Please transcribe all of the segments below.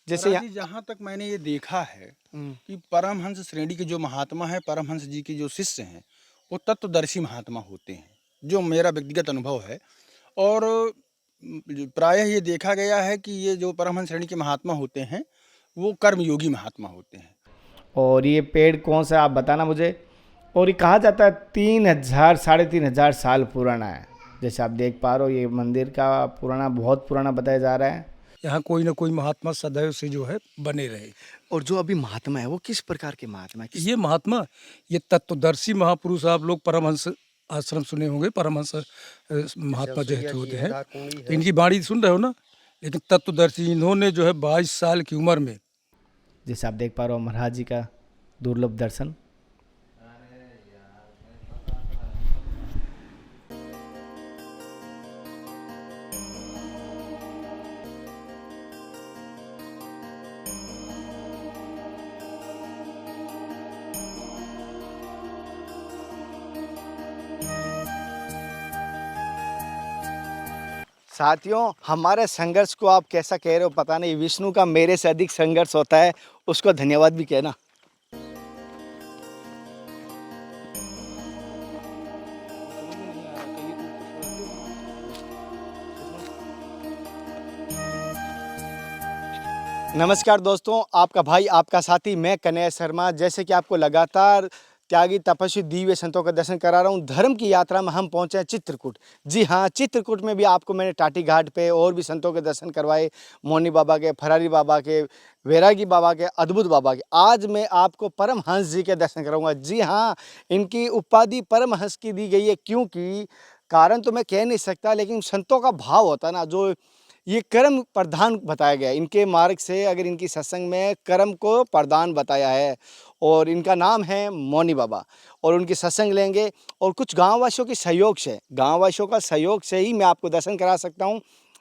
जैसे महाराज जी, जहाँ तक मैंने ये देखा है कि परमहंस श्रेणी के जो महात्मा हैं, परमहंस जी के जो शिष्य हैं, वो तत्वदर्शी महात्मा होते हैं, जो मेरा व्यक्तिगत अनुभव है। और जो प्रायः ये देखा गया है कि ये जो परमहंस श्रेणी के महात्मा होते हैं, वो कर्मयोगी महात्मा होते हैं। और ये पेड़ कौन सा आप बताना मुझे। और ये कहा जाता है 3,000 3,500 साल पुराना है। जैसे आप देख पा रहे हो ये मंदिर का पुराना बहुत पुराना बताया जा रहा है। यहाँ कोई ना कोई महात्मा सदैव से जो है बने रहे। और जो अभी महात्मा है वो किस प्रकार के महात्मा है ये महात्मा, ये तत्वदर्शी महापुरुष, आप लोग परमहंस आश्रम सुने होंगे, परमहंस महात्मा जो है होते हैं, तो इनकी वाणी सुन रहे हो ना। लेकिन तत्वदर्शी इन्होंने जो है 22 साल की उम्र में, जैसे आप देख पा रहे हो महाराज जी का दुर्लभ दर्शन। साथियों, हमारे संघर्ष को आप कैसा कह रहे हो पता नहीं, विष्णु का मेरे से अधिक संघर्ष होता है, उसको धन्यवाद भी कहना। नमस्कार दोस्तों, आपका भाई आपका साथी मैं कन्हैया शर्मा। जैसे कि आपको लगातार त्यागी तपस्वी दिव्य संतों का दर्शन करा रहा हूँ, धर्म की यात्रा में हम पहुँचे हैं चित्रकूट। जी हाँ, चित्रकूट में भी आपको मैंने टाटी घाट पे और भी संतों के दर्शन करवाए, मौनी बाबा के, फरारी बाबा के, वैरागी बाबा के, अद्भुत बाबा के। आज मैं आपको परमहंस जी के दर्शन कराऊंगा। जी हाँ, इनकी उपाधि परमहंस की दी गई है, क्योंकि कारण तो मैं कह नहीं सकता, लेकिन संतों का भाव होता है ना, जो ये कर्म प्रधान बताया गया है। इनके मार्ग से, अगर इनकी सत्संग में कर्म को प्रधान बताया है, और इनका नाम है मौनी बाबा। और उनकी सत्संग लेंगे, और कुछ गांववासियों के सहयोग से, गांववासियों का सहयोग से ही मैं आपको दर्शन करा सकता हूं,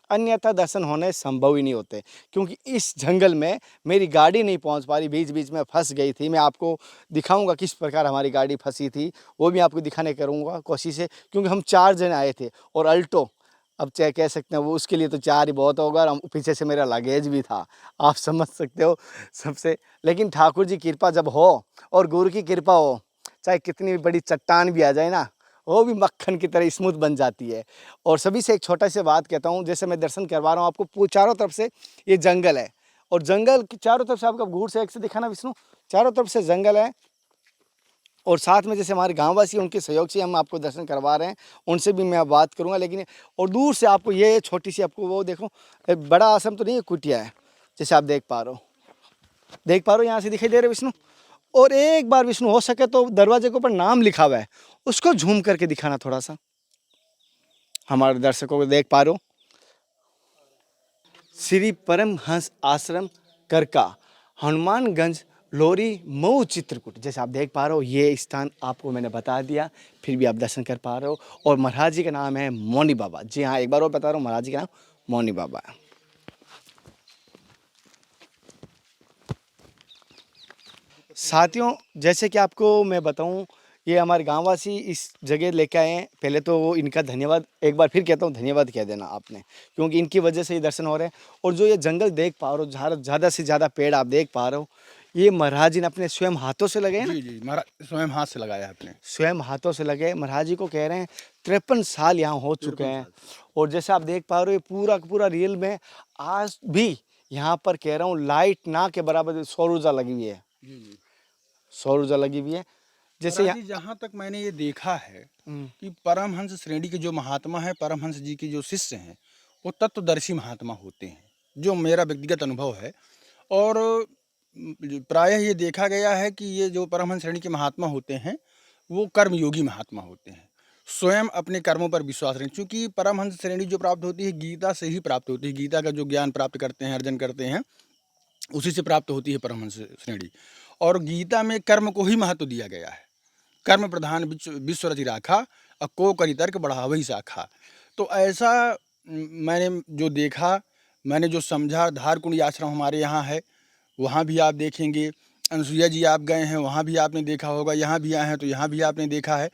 अन्यथा दर्शन होने संभव ही नहीं होते। क्योंकि इस जंगल में मेरी गाड़ी नहीं पहुंच पा रही, बीच बीच में फंस गई थी। मैं आपको दिखाऊंगा किस प्रकार हमारी गाड़ी फंसी थी, वो भी आपको दिखाने करूंगा कोशिश है। क्योंकि हम 4 जने आए थे, और अल्टो, अब चाहे कह सकते हैं वो, उसके लिए तो 4 ही बहुत होगा। और हम पीछे से मेरा लगेज भी था, आप समझ सकते हो सबसे। लेकिन ठाकुर जी कृपा जब हो, और गुरु की कृपा हो, चाहे कितनी भी बड़ी चट्टान भी आ जाए ना, वो भी मक्खन की तरह स्मूथ बन जाती है। और सभी से एक छोटा सी बात कहता हूँ, जैसे मैं दर्शन करवा रहा हूँ आपको, चारों तरफ से ये जंगल है, और जंगल की चारों तरफ से आपका घूर से एक से दिखाना विष्णु, चारों तरफ से जंगल है। और साथ में जैसे हमारे गांववासी उनके सहयोग से हम आपको दर्शन करवा रहे हैं, उनसे भी मैं बात करूंगा। लेकिन और दूर से आपको ये छोटी सी, आपको वो देखो, एक बड़ा आश्रम तो नहीं है, कुटिया है, जैसे आप देख पा रहे हो, यहाँ से दिखाई दे रहे विष्णु। और एक बार विष्णु हो सके तो दरवाजे के ऊपर नाम लिखा हुआ है, उसको झूम करके दिखाना थोड़ा सा, हमारे दर्शकों को देख पा रहे हो। श्री परमहंस आश्रम करका, हनुमानगंज, लोरी, मऊ, चित्रकूट। जैसे आप देख पा रहे हो ये स्थान आपको मैंने बता दिया, फिर भी आप दर्शन कर पा रहे हो। और महाराज जी का नाम है मौनी बाबा। जी हाँ, एक बार और बता रहा हूँ, महाराज जी का नाम मौनी बाबा है। साथियों, जैसे कि आपको मैं बताऊं, ये हमारे गांववासी इस जगह लेके आए हैं। पहले तो वो इनका धन्यवाद एक बार फिर कहता हूँ, धन्यवाद कह देना आपने, क्योंकि इनकी वजह से ये दर्शन हो रहे हैं। और जो ये जंगल देख पा रहे हो, ज़्यादा से ज़्यादा पेड़ आप देख पा रहे हो, ये महाराज जी ने अपने स्वयं हाथों से लगे हैं ना। जी जी, महाराज स्वयं हाथ से लगाया है आपने। स्वयं हाथों से लगे महाराज जी को कह रहे हैं 53 साल यहाँ हो चुके 53 हैं। साल। और जैसे आप देख पा रहे हो, ये पूरा का पूरा रियल में आज भी यहाँ पर कह रहा हूँ लाइट ना के बराबर सौर ऊर्जा लगी हुई है, जी जी, सौर ऊर्जा लगी हुई है। जैसे महाराज यहाँ जी, जहाँ तक मैंने ये देखा है कि परमहंस श्रेणी के जो महात्मा हैं, परमहंस जी के जो शिष्य हैं, वो तत्वदर्शी महात्मा होते हैं, जो मेरा व्यक्तिगत अनुभव है। और प्रायः ये देखा गया है कि ये जो परमहंस श्रेणी के महात्मा होते हैं, वो कर्मयोगी महात्मा होते हैं, स्वयं अपने कर्मों पर विश्वास रखें। क्योंकि परमहंस श्रेणी जो प्राप्त होती है, गीता से ही प्राप्त होती है। गीता का जो ज्ञान प्राप्त करते हैं, अर्जन करते हैं, उसी से प्राप्त होती है परमहंस श्रेणी। और गीता में कर्म को ही महत्व दिया गया है। कर्म प्रधान विश्व रचि राखा, को करी तर्क बढ़ावई शाखा। तो ऐसा मैंने जो देखा, मैंने जो समझा, धारकुंडी आश्रम हमारे यहाँ है, वहाँ भी आप देखेंगे। अनसुईया जी आप गए हैं, वहाँ भी आपने देखा होगा। यहाँ भी आए हैं तो यहाँ भी आपने देखा है।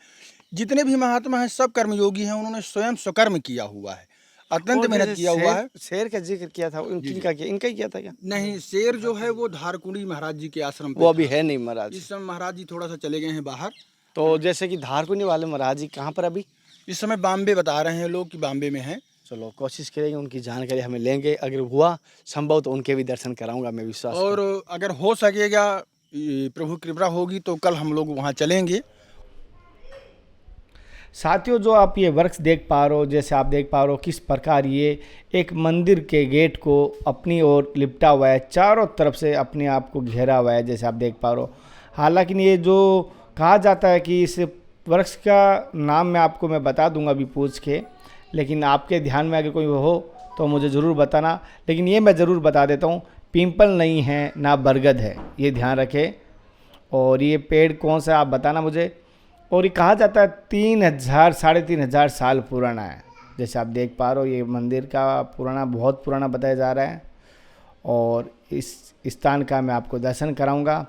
जितने भी महात्मा हैं सब कर्मयोगी हैं, उन्होंने स्वयं स्वकर्म किया हुआ है। अत्यंत और मेहनत जैसे किया हुआ है। शेर का जिक्र किया था, किनका किया, इनका ही किया था क्या? नहीं, शेर जो है वो धारकुंडी महाराज जी के आश्रम पे वो अभी था। है नहीं महाराज। इस समय महाराज जी थोड़ा सा चले गए हैं बाहर। तो जैसे कि धारकुनी वाले महाराज जी कहाँ पर अभी? इस समय बॉम्बे बता रहे हैं लोग कि बॉम्बे में हैं। चलो कोशिश करेंगे, उनकी जानकारी हमें लेंगे, अगर हुआ संभव तो उनके भी दर्शन कराऊंगा, मैं विश्वास और अगर हो सकेगा, ये प्रभु कृपा होगी तो कल हम लोग वहाँ चलेंगे। साथियों, जो आप ये वर्क्स देख पा रहे हो, जैसे आप देख पा रहे हो किस प्रकार ये एक मंदिर के गेट को अपनी ओर लिपटा हुआ है, चारों तरफ से अपने आप को घेरा हुआ है, जैसे आप देख पा रहे हो। हालांकि ये जो कहा जाता है कि इस वर्क्स का नाम मैं बता दूंगा अभी पूछ के, लेकिन आपके ध्यान में अगर कोई हो तो मुझे ज़रूर बताना। लेकिन ये मैं ज़रूर बता देता हूँ, पीपल नहीं है ना बरगद है, ये ध्यान रखें। और ये पेड़ कौन सा आप बताना मुझे। और ये कहा जाता है 3000 3,500 साल पुराना है। जैसे आप देख पा रहे हो ये मंदिर का पुराना, बहुत पुराना बताया जा रहा है। और इस स्थान का मैं आपको दर्शन कराऊंगा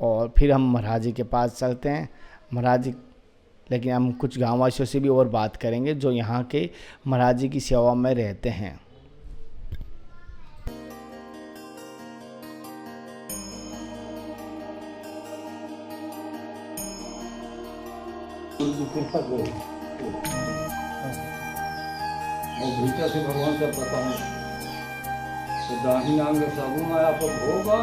और फिर हम महाराज जी के पास चलते हैं। महाराज जी, लेकिन हम कुछ गाँववासियों से भी और बात करेंगे जो यहाँ के महाराज जी की सेवा में रहते हैं। भीतर से भगवान का बताऊं तो दाही नाम के साबुन आया पर होगा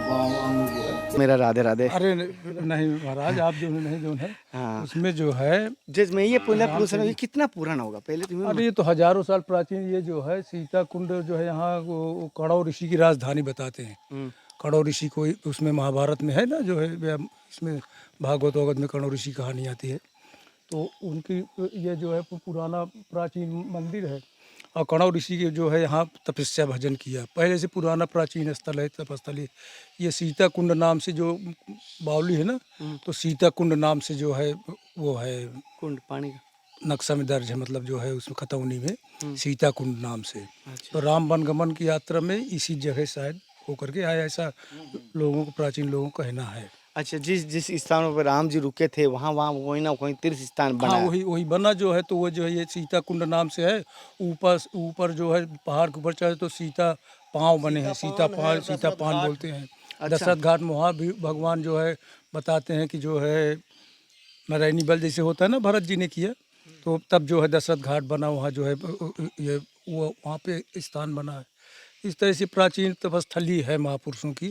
में जो है। मेरा राधे राधे। अरे नहीं महाराज, आप जो नहीं जो है हाँ, उसमें जो है, जैसे मैं ये पूछ रहा हूँ, ये कितना पुराना होगा पहले तुम्हें? अरे ये तो हजारों साल प्राचीन, ये जो है सीता कुंड जो है यहाँ वो कणव ऋषि की राजधानी बताते हैं। कणव ऋषि को उसमें महाभारत में है ना, जो है इसमें भागवत वागवत में कणव ऋषि कहानी आती है। तो उनकी ये जो है पुराना प्राचीन मंदिर है। और कणव ऋषि के जो है यहाँ तपस्या भजन किया, पहले से पुराना प्राचीन स्थल है, तपस्थली। ये सीता कुंड नाम से जो बावली है ना, तो सीता कुंड नाम से जो है वो है कुंड पानी का नक्शा में दर्ज है, मतलब जो है उसमें खतौनी में सीता कुंड नाम से। तो राम वनगमन की यात्रा में इसी जगह शायद होकर के आया, ऐसा लोगों को, प्राचीन लोगों का कहना है। अच्छा, जिस स्थानों पर राम जी रुके थे वहाँ वहीं ना कोई तीर्थ स्थान बना हाँ, है। वही बना जो है, तो वो जो है ये सीता कुंड नाम से है। ऊपर जो है पहाड़ के ऊपर चढ़े तो सीता पाँव बने हैं, सीता पान बोलते हैं। अच्छा। दशरथ घाट में वहाँ भी भगवान जो है बताते हैं कि जो है नारायणी बल जैसे होता है ना, भरत जी ने किया, तो तब जो है दशरथ घाट बना, वहाँ जो है ये वो वहाँ पे स्थान बना है। इस तरह से प्राचीन तपस्थली है महापुरुषों की,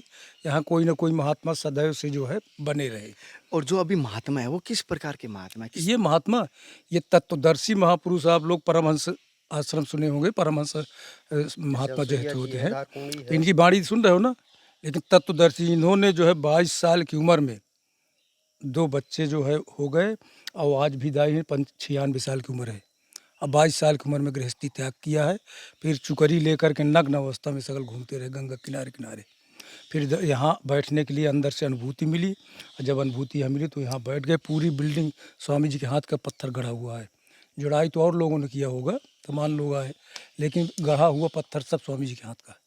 यहाँ कोई ना कोई महात्मा सदैव से जो है बने रहे। और जो अभी महात्मा है वो किस प्रकार के महात्मा है? ये महात्मा, ये तत्वदर्शी महापुरुष, आप लोग परमहंस आश्रम सुने होंगे, परमहंस महात्मा जो होते हैं, तो इनकी वाणी सुन रहे हो ना। लेकिन तत्वदर्शी, इन्होंने जो है 22 साल की उम्र में 2 बच्चे जो है हो गए, और आज भी दाई है 96 साल की उम्र है। अब 22 साल की उम्र में गृहस्थी त्याग किया है। फिर चुकरी लेकर के नग्न अवस्था में सगल घूमते रहे गंगा किनारे किनारे। फिर यहाँ बैठने के लिए अंदर से अनुभूति मिली, और जब अनुभूति यहाँ मिली तो यहाँ बैठ गए। पूरी बिल्डिंग स्वामी जी के हाथ का पत्थर गढ़ा हुआ है। जुड़ाई तो और लोगों ने किया होगा, तमाम लोग आए, लेकिन गढ़ा हुआ पत्थर सब स्वामी जी के हाथ का है।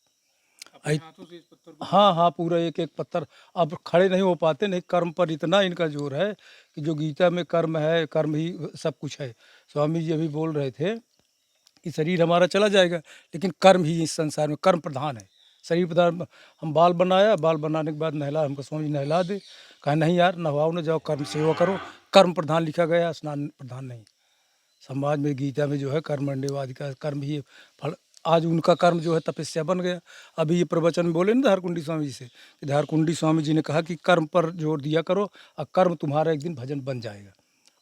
हाँ, पूरा एक एक पत्थर। अब खड़े नहीं हो पाते, नहीं, कर्म पर इतना इनका जोर है कि जो गीता में कर्म है, कर्म ही सब कुछ है। स्वामी जी अभी बोल रहे थे कि शरीर हमारा चला जाएगा, लेकिन कर्म ही इस संसार में कर्म प्रधान है। शरीर प्रधान, हम बाल बनाया, बाल बनाने के बाद नहला, हमको स्वामी जी नहला दे, कहा नहीं यार नहवाओ न, जाओ कर्म सेवा करो। कर्म प्रधान लिखा गया, स्नान प्रधान नहीं। समाज में गीता में जो है कर्मण्यवादी का कर्म ही फल। आज उनका कर्म जो है तपस्या बन गया। अभी ये प्रवचन बोले ना धारकुंडी स्वामी जी से, कि धारकुंडी स्वामी जी ने कहा कि कर्म पर जोर दिया करो, और कर्म तुम्हारा एक दिन भजन बन जाएगा।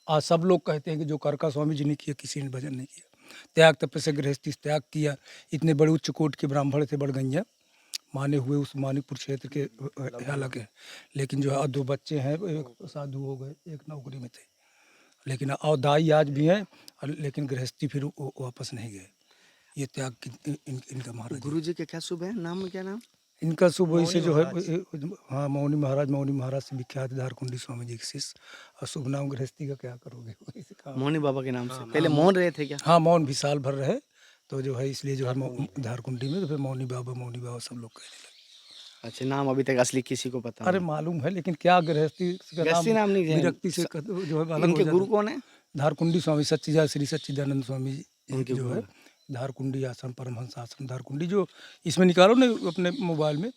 आज सब लोग कहते हैं कि जो कर का स्वामी जी ने किया, किसी ने भजन नहीं किया। त्याग तपस्या गृहस्थी त्याग किया। इतने बड़े उच्च कोट के ब्राह्मण थे, बड़गैया माने हुए, उस मानिकपुर क्षेत्र के अलग है। लेकिन जो है 2 बच्चे हैं, एक साधु हो गए, एक नौकरी में थे, लेकिन और दाई आज भी हैं, लेकिन गृहस्थी फिर वापस नहीं गए। ये त्याग इनका महाराज। गुरु जी के क्या शुभ है, नाम क्या नाम इनका? सुबह से जो है, हाँ, मौनी महाराज से विख्यात धारकुंडी स्वामी जी के शिष्य। और शुभ नाम गृहस्थी का क्या करोगे, मौनी बाबा के नाम से? पहले मौन रहे थे क्या? हाँ, मौन भी साल भर रहे, तो जो है इसलिए जो है धारकुंडी में, तो फिर मौनी बाबा सब लोग कहने लगे। अच्छा, नाम अभी तक असली किसी को पता अरे मालूम है, लेकिन क्या गृहस्थी का नाम नहीं है, विरक्ति से जो है। इनके गुरु कौन है? धारकुंडी स्वामी श्री सच्चिदानंद स्वामी जी जो है धारकुंडी आश्रम, परमहंस आश्रम धारकुंडी, जो इसमें निकालो ना अपने मोबाइल में,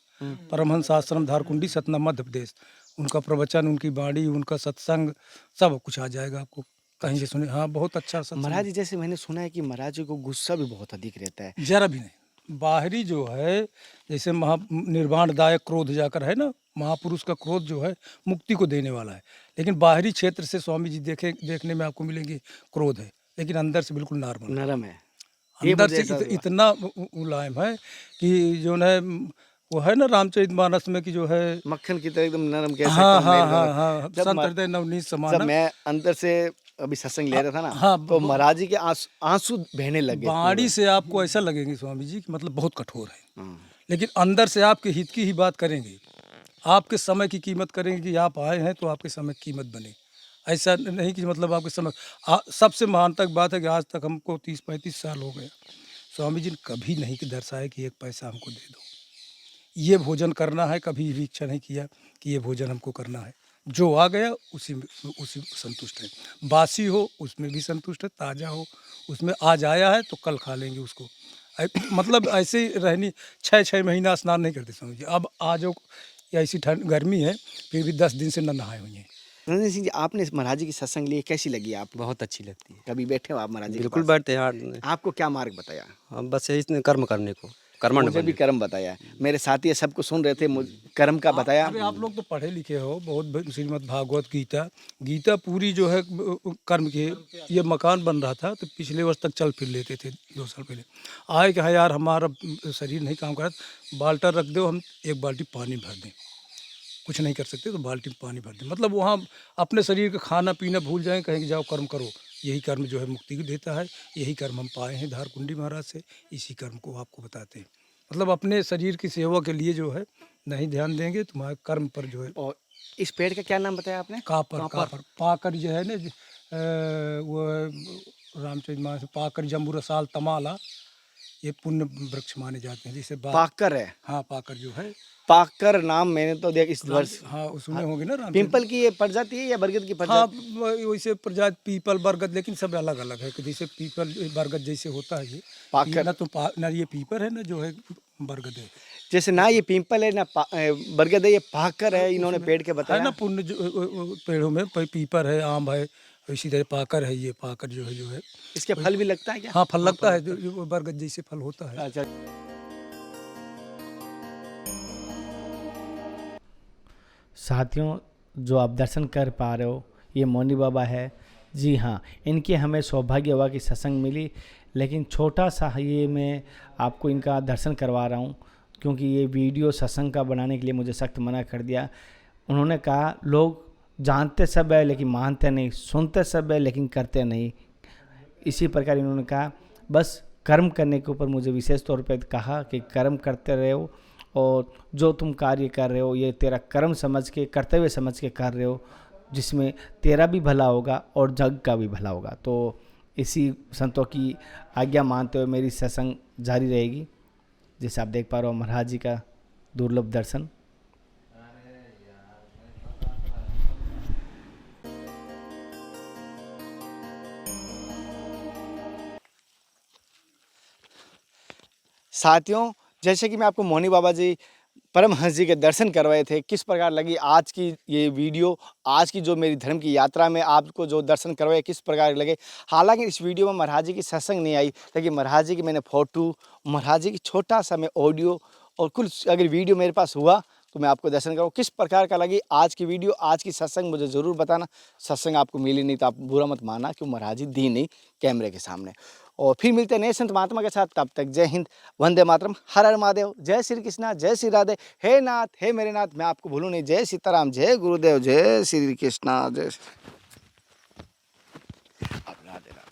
परमहंस आश्रम धारकुंडी सतना मध्य प्रदेश, उनका प्रवचन, उनकी वाणी, उनका सत्संग सब कुछ आ जाएगा आपको, कहीं से सुने। हाँ, बहुत अच्छा सत्संग। महाराज जी जैसे मैंने सुना है कि महाराज जी को गुस्सा भी बहुत अधिक रहता है। जरा भी नहीं। बाहरी जो है, जैसे निर्वाणदायक क्रोध जाकर है ना, महापुरुष का क्रोध जो है मुक्ति को देने वाला है, लेकिन बाहरी क्षेत्र से स्वामी जी देखने में आपको मिलेंगे क्रोध है, लेकिन अंदर से बिल्कुल नॉर्मल, नरम है। अंदर से इतना मुलायम है कि जो है वो है ना रामचरितमानस में कि जो है मक्खन की तरह एकदम नरम कह सकते हाँ हैं। हाँ हाँ हाँ, संत हृदय नवनीत जब समान। मैं अंदर से अभी सत्संग ले रहा था ना, हाँ, तो महाराज जी के आंसू बहने लगे। बाणी से आपको ऐसा लगेंगे स्वामी जी कि मतलब बहुत कठोर है, हाँ। लेकिन अंदर से आपके हित की ही बात करेंगे, आपके समय की कीमत करेंगे कि आप आए हैं तो आपके समय की कीमत बने। ऐसा नहीं कि मतलब आपके समय सबसे महानतक बात है कि आज तक हमको 30-35 साल हो गए, स्वामी जी ने कभी नहीं दर्शाया कि एक पैसा हमको दे दो, ये भोजन करना है, कभी भी इच्छा नहीं किया कि ये भोजन हमको करना है। जो आ गया उसी में संतुष्ट है, बासी हो उसमें भी संतुष्ट है, ताज़ा हो उसमें, आज आया है तो कल खा लेंगे उसको। मतलब ऐसे ही रहनी। 6 महीना स्नान नहीं करते स्वामी जी। अब आज ऐसी ठंड गर्मी है फिर भी 10 दिन से न नहाए हुए हैं। रणजीत सिंह जी, आपने इस महाराज जी की सत्संग ली, कैसी लगी आपको? बहुत अच्छी लगती है। कभी बैठे हो आप महाराज जी के बिल्कुल पास? बैठते हैं यार। आपको क्या मार्ग बताया? हम बस यही इसने कर्म करने को, कर्मण्य मुझे भी बनने। कर्म बताया, मेरे साथी सबको सुन रहे थे, कर्म का बताया। अरे आप लोग तो पढ़े लिखे हो बहुत, श्रीमद् भागवत गीता पूरी जो है कर्म की है। ये मकान बन रहा था तो पिछले वर्ष तक चल फिर लेते थे, 2 साल पहले आए कि हाँ यार हमारा शरीर नहीं काम कर रहा, बाल्टा रख दो, हम 1 बाल्टी पानी भर दें, कुछ नहीं कर सकते तो बाल्टी में पानी भर दें। मतलब वहाँ अपने शरीर का खाना पीना भूल जाएं, कहें कि जाओ कर्म करो। यही कर्म जो है मुक्ति को देता है, यही कर्म हम पाए हैं धारकुंडी महाराज से, इसी कर्म को आपको बताते हैं। मतलब अपने शरीर की सेवा के लिए जो है नहीं ध्यान देंगे, तुम्हारे कर्म पर जो है। और इस पेड़ का क्या नाम बताया आपने? कापर पाकर जो है ना, वो रामचरितमानस पाकर, जम्बू रसाल, तमाला, ये पुण्य वृक्ष माने जाते हैं। जैसे पाकर है। हाँ, पाकर जो है, पाकर नाम मैंने तो देख इस वर्ष। हाँ उसमें होंगे ना पिंपल की ये प्रजाति है या बरगद की हाँ, प्रजाति? वैसे प्रजाति पीपल बरगद, लेकिन सब अलग अलग है। कि जैसे पीपल बरगद जैसे होता है ये पाकर। ना, तो ना ये पीपर है ना जो है बरगद है। जैसे ना ये पिंपल है ना बरगद है, ये पाकर है, इन्होंने पेड़ के है बताया ना, पुण्य पेड़ों में पीपर है, आम है, इसी तरह पाकर है। ये पाकर जो है इसके फल भी लगता है क्या? हाँ, फल लगता है, जो बरगद जैसे फल होता है। अच्छा। साथियों, जो आप दर्शन कर पा रहे हो ये मौनी बाबा है। जी हाँ, इनके हमें सौभाग्य हुआ कि सत्संग मिली, लेकिन छोटा सा ये मैं आपको इनका दर्शन करवा रहा हूँ, क्योंकि ये वीडियो सत्संग का बनाने के लिए मुझे सख्त मना कर दिया। उन्होंने कहा लोग जानते सब है लेकिन मानते नहीं, सुनते सब है लेकिन करते नहीं। इसी प्रकार इन्होंने कहा बस कर्म करने के ऊपर मुझे विशेष तौर पे कहा कि कर्म करते रहो, और जो तुम कार्य कर रहे हो ये तेरा कर्म समझ के, कर्तव्य समझ के कर रहे हो, जिसमें तेरा भी भला होगा और जग का भी भला होगा। तो इसी संतों की आज्ञा मानते हुए मेरी सत्संग जारी रहेगी। जैसे आप देख पा रहे हो महाराज जी का दुर्लभ दर्शन। साथियों, जैसे कि मैं आपको मौनी बाबा जी परमहंस जी के दर्शन करवाए थे, किस प्रकार लगी आज की ये वीडियो, आज की जो मेरी धर्म की यात्रा में आपको जो दर्शन करवाए किस प्रकार लगे। हालांकि इस वीडियो में महाराज जी की सत्संग नहीं आई, लेकिन महाराज जी की मैंने फ़ोटो, महाराज जी की छोटा सा मैं ऑडियो और कुछ अगर वीडियो मेरे पास हुआ तो मैं आपको दर्शन कराऊँ। किस प्रकार का लगी आज की वीडियो, आज की सत्संग मुझे ज़रूर बताना। सत्संग आपको मिली नहीं तो आप बुरा मत माना, क्यों महाराज जी दी नहीं कैमरे के सामने। और फिर मिलते हैं नए संत महात्मा के साथ, तब तक जय हिंद, वंदे मातरम, हर हर महादेव, जय श्री कृष्णा, जय श्री राधे। हे नाथ, हे मेरे नाथ, मैं आपको भूलूँ नहीं। जय सीताराम, जय गुरुदेव, जय श्री कृष्णा, जय